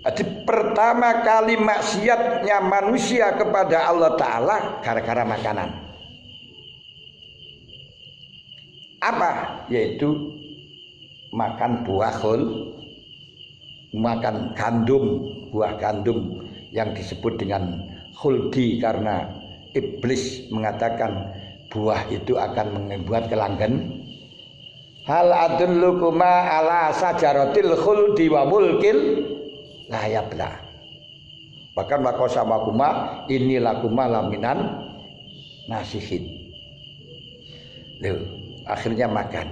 Jadi pertama kali maksiatnya manusia kepada Allah Ta'ala gara-gara makanan. Apa? Yaitu makan buah khul, makan gandum, buah gandum yang disebut dengan khuldi, karena iblis mengatakan buah itu akan membuat kelanggen. Hal adullukuma ala sajaratil khuldi wa mulkil la yabla. Bahkan waqasamakuma innilakuma laminan nasihin. Loh, akhirnya makan.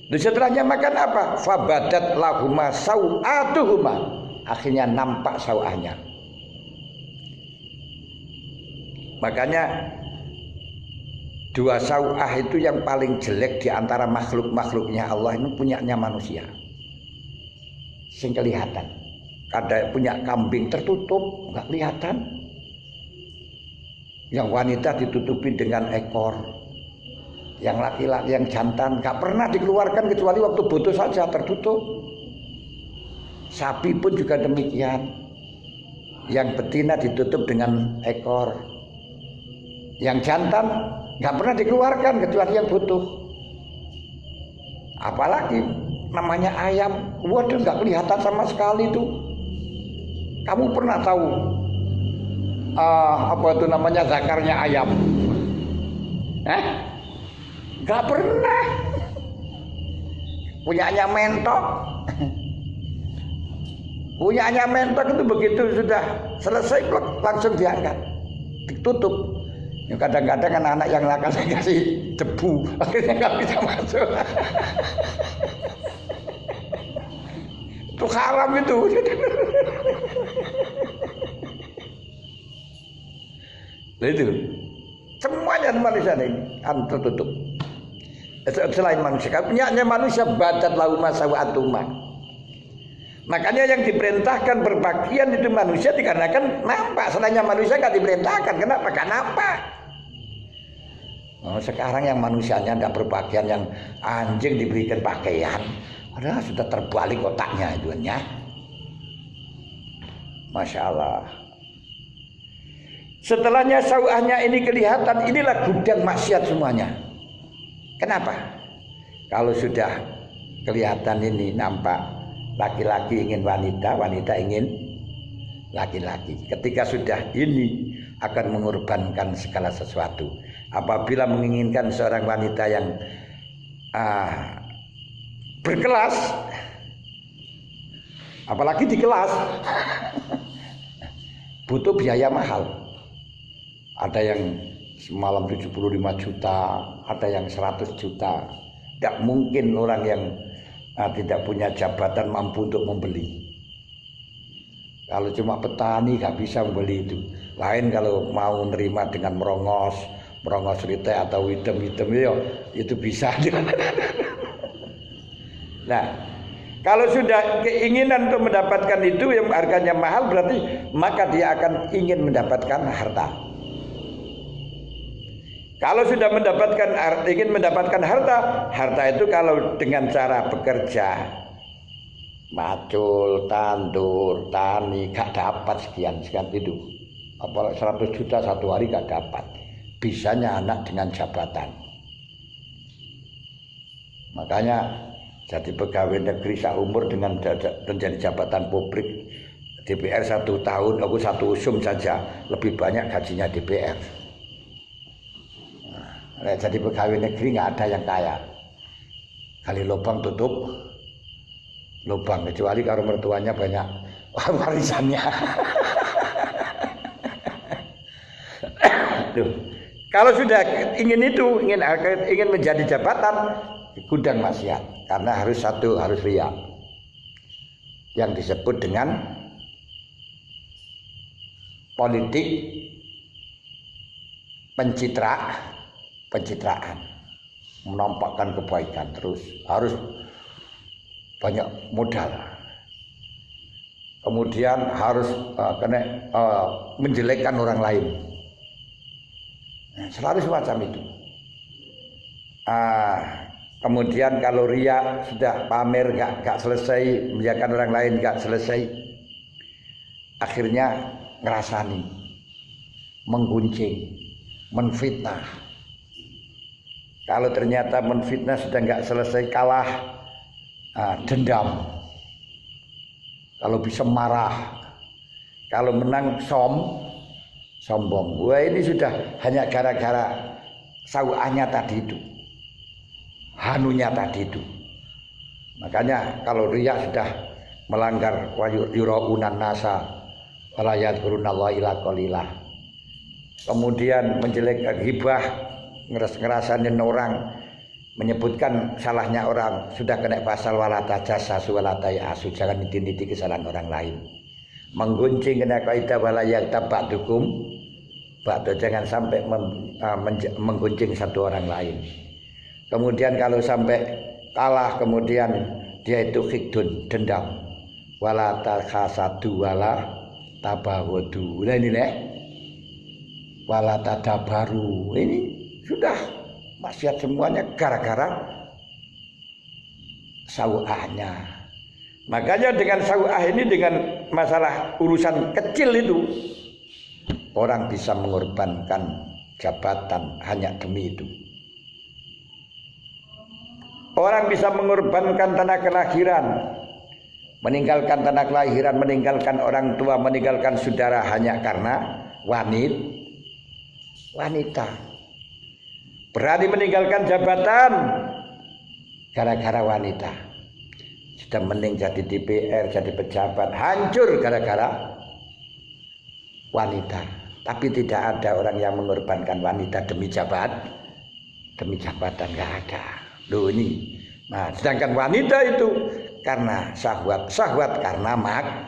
Lalu setelahnya makan apa? Fabadat lahuma sau'atuhuma. Akhirnya nampak sau'ahnya. Makanya dua sau'ah itu yang paling jelek di antara makhluk-makhluknya Allah ini punyanya manusia. Sing kelihatan. Ada punya kambing tertutup, nggak kelihatan. Yang wanita ditutupi dengan ekor. Yang laki-laki, yang jantan nggak pernah dikeluarkan kecuali waktu butuh saja, tertutup. Sapi pun juga demikian. Yang betina ditutup dengan ekor. Yang jantan nggak pernah dikeluarkan kecuali yang butuh. Apalagi namanya ayam, waduh nggak kelihatan sama sekali tuh. Kamu pernah tahu apa itu namanya zakarnya ayam? Nggak pernah. Punyanya mentok. Punyanya mentok itu begitu sudah selesai langsung diangkat, ditutup. Kadang-kadang anak-anak yang nakal saya kasih debu, akhirnya nggak bisa masuk. Itu haram itu. Itu semuanya manusia ini tertutup. Selain manusia, punyanya manusia badat lauma sawatuma. Makanya yang diperintahkan berpakaian itu manusia dikarenakan nampak. Selainnya manusia nggak diperintahkan. Kenapa? Gak nampak. Sekarang yang manusianya nggak berpakaian, yang anjing diberikan pakaian, padahal sudah terbalik otaknya itu ya. Masya Allah. Setelahnya sau'ahnya ini kelihatan, inilah gudang maksiat semuanya. Kenapa? Kalau sudah kelihatan ini nampak, laki-laki ingin wanita, wanita ingin laki-laki. Ketika sudah ini akan mengorbankan segala sesuatu. Apabila menginginkan seorang wanita yang berkelas, apalagi di kelas, butuh biaya mahal. Ada yang semalam 75 juta, ada yang 100 juta. Tidak mungkin orang yang tidak punya jabatan mampu untuk membeli. Kalau cuma petani gak bisa membeli itu. Lain kalau mau nerima dengan merongos rite atau hitam-hitam itu bisa. Nah, kalau sudah keinginan untuk mendapatkan itu yang harganya mahal, berarti maka dia akan ingin mendapatkan harta. Kalau sudah ingin mendapatkan harta, harta itu kalau dengan cara bekerja, macul, tandur, tani, gak dapat sekian itu. Apalagi 100 juta satu hari gak dapat. Bisanya anak dengan jabatan. Makanya jadi pegawai negeri seumur dengan menjadi jabatan publik DPR 1 tahun, aku 1 usum saja lebih banyak gajinya DPR. Nah, jadi pegawai negeri nggak ada yang kaya. Kali lubang tutup lubang, kecuali kalau mertuanya banyak warisannya. Tuh. Kalau sudah ingin itu, ingin menjadi jabatan, gudang maksiat, karena harus riya. Yang disebut dengan politik pencitraan, menampakkan kebaikan, terus harus banyak modal, kemudian harus menjelekkan orang lain. Selalu semacam itu. Kemudian kalau riya sudah pamer gak selesai, memuliakan orang lain gak selesai, akhirnya ngerasani, menggunjing, menfitnah. Kalau ternyata menfitnah sudah gak selesai, kalah, dendam. Kalau bisa marah, kalau menang sombong. Wah, ini sudah hanya gara-gara sawahnya tadi itu, hanunya tadi itu. Makanya kalau riya sudah melanggar wa yuraunan nasa wala yadhkurunallaha illa qalilah. Kemudian menjelek ghibah, ngerasain orang, menyebutkan salahnya orang, sudah kena pasal wala tajassasu wala tayasu, jangan niti-niti kesalahan orang lain. Menggunjing kena kaidah wala yaktabadukum, jangan sampai menggunjing satu orang lain. Kemudian kalau sampai kalah, kemudian dia itu hikdun, dendam. Wala takhasadu wala tabawadu. Nah ini wala tadabaru. Ini sudah maksiat semuanya gara-gara sawahnya. Makanya dengan sawah ini, dengan masalah urusan kecil itu, orang bisa mengorbankan jabatan hanya demi itu. Orang bisa mengorbankan tanah kelahiran, meninggalkan tanah kelahiran, meninggalkan orang tua, meninggalkan saudara hanya karena wanita. Berani meninggalkan jabatan gara-gara wanita. Sudah mending jadi DPR, jadi pejabat, hancur gara-gara wanita. Tapi tidak ada orang yang mengorbankan wanita demi jabatan, nggak ada. Loh ini. Nah, sedangkan wanita itu karena syahwat karena makan.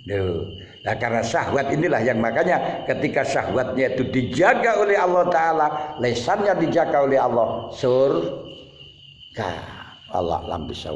Loh. Nah, karena syahwat inilah yang makanya ketika syahwatnya itu dijaga oleh Allah Ta'ala, lesannya dijaga oleh Allah, surga. Allah lam bisa